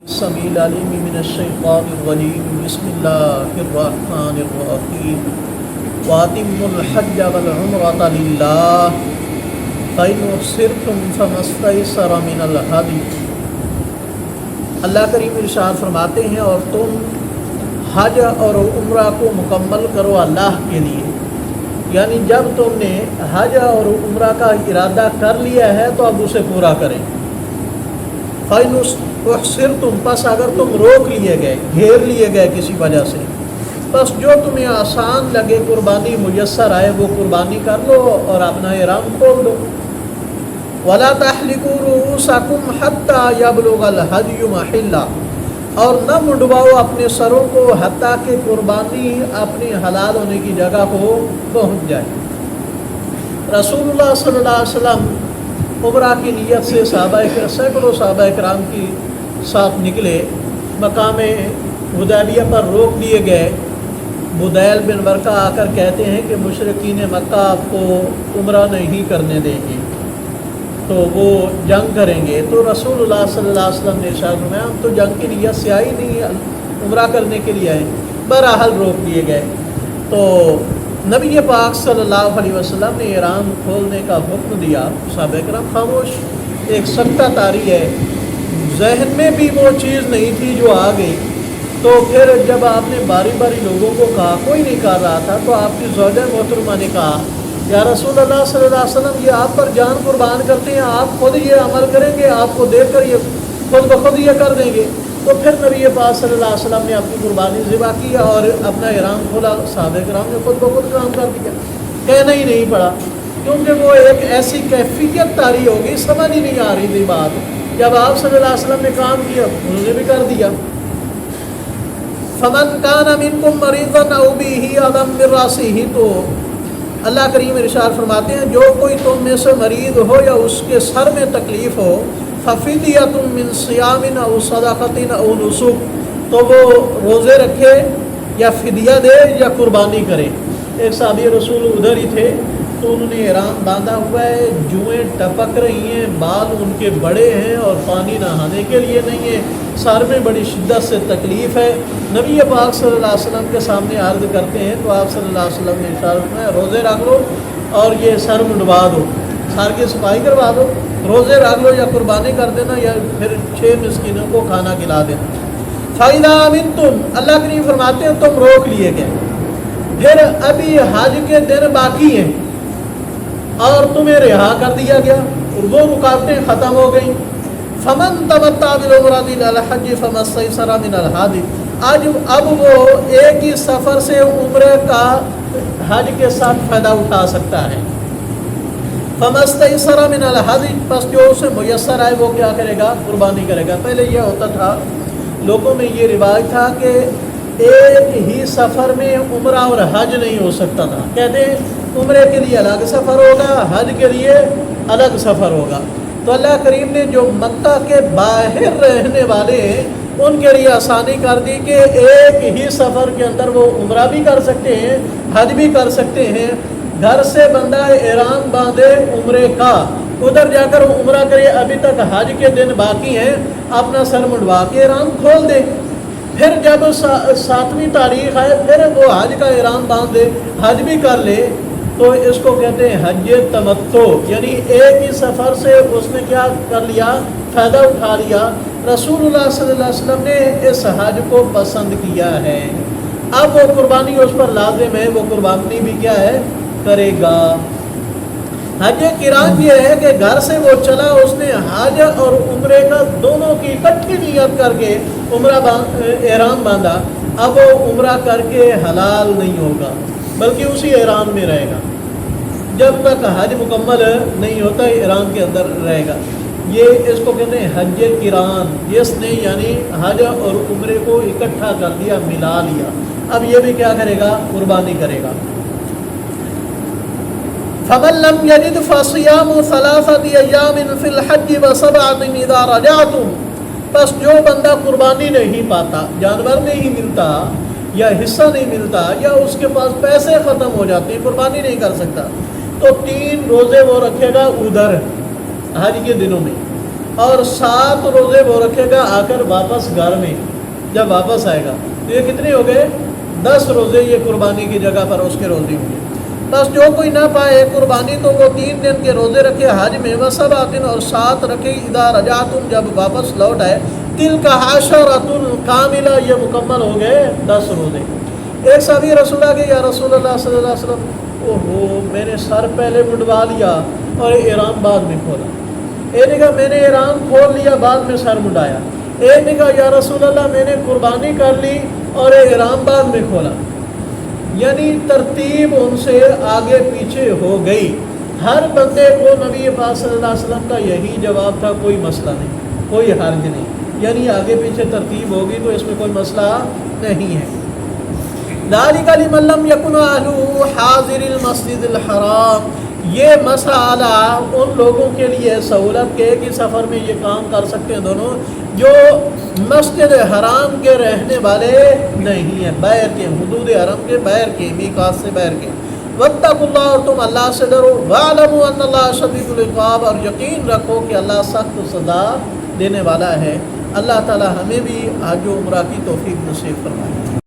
السمیع العلیم من الشیطان الرجیم بسم اللہ الرحمن الرحیم وَأَتِمُّوا الْحَجَّ وَالْعُمْرَةَ لِلَّهِ فَإِنْ أُحْصِرْتُمْ فَمَا اسْتَيْسَرَ مِنَ الْهَدْيِ۔ اللہ کریم ارشاد فرماتے ہیں اور تم حج اور عمرہ کو مکمل کرو اللہ کے لیے، یعنی جب تم نے حج اور عمرہ کا ارادہ کر لیا ہے تو اب اسے پورا کریں۔ فَإِنْ احصرتم، پس اگر تم روک لیے گئے، گھیر لیے گئے کسی وجہ سے، بس جو تمہیں آسان لگے قربانی میسر آئے وہ قربانی کر لو اور اپنا احرام کھول دو۔ وَلَا تَحْلِقُوا رُؤُوسَكُمْ حَتَّى يَبْلُغَ الْهَدْيُ مَحِلَّهُ، اور نہ منڈواؤ اپنے سروں کو حتیٰ کہ قربانی اپنی حلال ہونے کی جگہ کو پہنچ جائے۔ رسول اللہ صلی اللہ علیہ وسلم عمرہ کی نیت سے سینکڑوں صحابہ کرام کی ساتھ نکلے، مقام حدیبیہ پر روک دیے گئے۔ بدیل بن ورقہ آ کر کہتے ہیں کہ مشرکین مکہ آپ کو عمرہ نہیں کرنے دیں گے تو وہ جنگ کریں گے، تو رسول اللہ صلی اللہ علیہ وسلم نے ارشاد فرمایا ہم تو جنگ کی نیت سے آئی نہیں، عمرہ کرنے کے لیے آئے، بہرحال روک دیے گئے۔ تو نبی پاک صلی اللہ علیہ وسلم نے احرام کھولنے کا حکم دیا، صحابہ کرام خاموش، ایک سکتہ طاری ہے، ذہن میں بھی وہ چیز نہیں تھی جو آ گئی۔ تو پھر جب آپ نے باری باری لوگوں کو کہا، کوئی نہیں کر رہا تھا، تو آپ کی زوجہ محترمہ نے کہا یا رسول اللہ صلی اللہ علیہ وسلم یہ آپ پر جان قربان کرتے ہیں، آپ خود یہ عمل کریں گے، آپ کو دیکھ کر یہ خود بخود یہ کر دیں گے۔ تو پھر نبی پاک صلی اللہ علیہ وسلم نے اپنی قربانی ذبح کیا اور اپنا احرام کھولا، صحابہ کرام نے خود بخود کام کر دیا، کہنا ہی نہیں پڑا، کیونکہ وہ ایک ایسی کیفیت طاری ہوگی، سمجھ ہی نہیں آ رہی تھی بات۔ جب آپ صلی اللہ علیہ وسلم نے کام کیا انہوں نے بھی کر دیا۔ فَمَنْ كَانَ مِنْكُمْ مَرِيضًا أَوْ بِهِ أَذًى مِّن رَّأْسِهِ، تو اللہ کریم ارشاد فرماتے ہیں جو کوئی تم میں سے مریض ہو یا اس کے سر میں تکلیف ہو، فَفِدْيَةٌ مِّن صِيَامٍ أَوْ صَدَقَةٍ أَوْ نُسُكٍ، تو وہ روزے رکھے یا فدیہ دے یا قربانی کرے۔ ایک صحابی رسول ادھر ہی تھے تو انہوں نے احرام باندھا ہوا ہے، جوئیں ٹپک رہی ہیں، بال ان کے بڑے ہیں اور پانی نہانے کے لیے نہیں ہے، سر میں بڑی شدت سے تکلیف ہے۔ نبی پاک صلی اللہ علیہ وسلم کے سامنے عرض کرتے ہیں تو آپ صلی اللہ علیہ وسلم نے ارشاد فرمایا روزے رکھ لو اور یہ سر منڈوا دو، سر کی صفائی کروا دو، روزے رکھ لو یا قربانی کر دینا یا پھر 6 مسکینوں کو کھانا کھلا دینا۔ فَإِذَا أَمِنْتُمْ، اللہ کریم فرماتے ہیں تم روک لیے گئے، پھر ابھی حج کے دن باقی ہیں اور تمہیں رہا کر دیا گیا، وہ رکاوٹیں ختم ہو گئیں۔ فَمَن تَمَتَّعَ بِالْعُمْرَةِ إِلَى الْحَجِّ فَمَا اسْتَيْسَرَ مِنَ الْهَدْيِ، اب وہ ایک ہی سفر سے عمرے کا حج کے ساتھ فائدہ اٹھا سکتا ہے۔ فَمَا اسْتَيْسَرَ مِنَ الْهَدْيِ، پس جو اسے میسر آئے وہ کیا کرے گا؟ قربانی کرے گا۔ پہلے یہ ہوتا تھا، لوگوں میں یہ رواج تھا کہ ایک ہی سفر میں عمرہ اور حج نہیں ہو سکتا تھا، کہتے ہیں عمرے کے لیے الگ سفر ہوگا، حج کے لیے الگ سفر ہوگا۔ تو اللہ کریم نے جو مکہ کے باہر رہنے والے ہیں ان کے لیے آسانی کر دی کہ ایک ہی سفر کے اندر وہ عمرہ بھی کر سکتے ہیں، حج بھی کر سکتے ہیں۔ گھر سے بندہ احرام باندھے عمرے کا، ادھر جا کر عمرہ کرے، ابھی تک حج کے دن باقی ہیں، اپنا سر منڈوا کے احرام کھول دے، پھر جب 7ویں تاریخ آئے پھر وہ حج کا احرام باندھ دے، حج بھی کر لے، تو اس کو کہتے ہیں حج تمتع، یعنی ایک ہی سفر سے اس نے کیا کر لیا؟ فائدہ اٹھا لیا۔ رسول اللہ صلی اللہ علیہ وسلم نے اس حج کو پسند کیا ہے، اب وہ قربانی اس پر لازم ہے، وہ قربانی بھی کیا ہے؟ کرے گا۔ حج قران یہ ہے کہ گھر سے وہ چلا، اس نے حج اور عمرے کا دونوں کی اکٹھی نیت کر کے احرام باندھا، اب وہ عمرہ کر کے حلال نہیں ہوگا بلکہ اسی احرام میں رہے گا، جب تک حج مکمل نہیں ہوتا احرام کے اندر رہے گا۔ یہ اس کو کہتے ہیں حج قران، جس نے یعنی حج اور عمرے کو اکٹھا کر دیا، ملا لیا، اب یہ بھی کیا کرے گا؟ قربانی کرے گا۔ فَمَن لَّمْ يَجِدْ فَصِيَامُ 3 أَيَّامٍ فِي الْحَجِّ وَسَبْعَةٍ إِذَا رَجَعْتُمْ، بس جو بندہ قربانی نہیں پاتا، جانور نہیں ملتا یا حصہ نہیں ملتا یا اس کے پاس پیسے ختم ہو جاتے ہیں، قربانی نہیں کر سکتا، تو 3 روزے وہ رکھے گا ادھر حج کے دنوں میں، اور 7 روزے وہ رکھے گا آ کر واپس گھر میں جب واپس آئے گا. تو یہ کتنے ہو گئے؟ 10 روزے یہ قربانی کی جگہ پر اس کے روزے ہوں گے. بس جو کوئی نہ پائے قربانی تو وہ 3 دن کے روزے رکھے حج میں، و7 اور 7 رکھے اذا رجعتم جب واپس لوٹ آئے. تلک عشرۃ کاملہ یہ مکمل ہو گئے 10 روزے. ایک صحابی رسول اللہ کے یا رسول اللہ صلی اللہ علیہ وسلم اوہو میں نے سر پہلے منڈوا لیا اور احرام بعد میں کھولا. ایک نے کہا میں نے احرام کھول لیا بعد میں سر منڈایا. ایک نے کہا یا رسول اللہ میں نے قربانی کر لی اور احرام بعد میں کھولا. یعنی ترتیب ان سے آگے پیچھے ہو گئی. ہر بندے کو نبی پاک صلی اللہ علیہ وسلم کا یہی جواب تھا، کوئی مسئلہ نہیں، کوئی حرج نہیں. یعنی آگے پیچھے ترتیب ہوگی تو اس میں کوئی مسئلہ نہیں ہے. ذالک لمن لم یکن اہلہ حاضر المسجد الحرام، یہ مسئلہ ان لوگوں کے لیے سہولت کے کہ سفر میں یہ کام کر سکتے ہیں دونوں جو مسجد حرام کے رہنے والے نہیں ہیں، باہر کے، حدود حرم کے باہر کے، میقات سے باہر کے. واتقوا اللہ، اور تم اللہ سے ڈرو. واعلموا ان اللہ شدید العقاب، اور یقین رکھو کہ اللہ سخت سزا دینے والا ہے. اللہ تعالی ہمیں بھی حج و عمرہ کی توفیق نصیب فرمائے.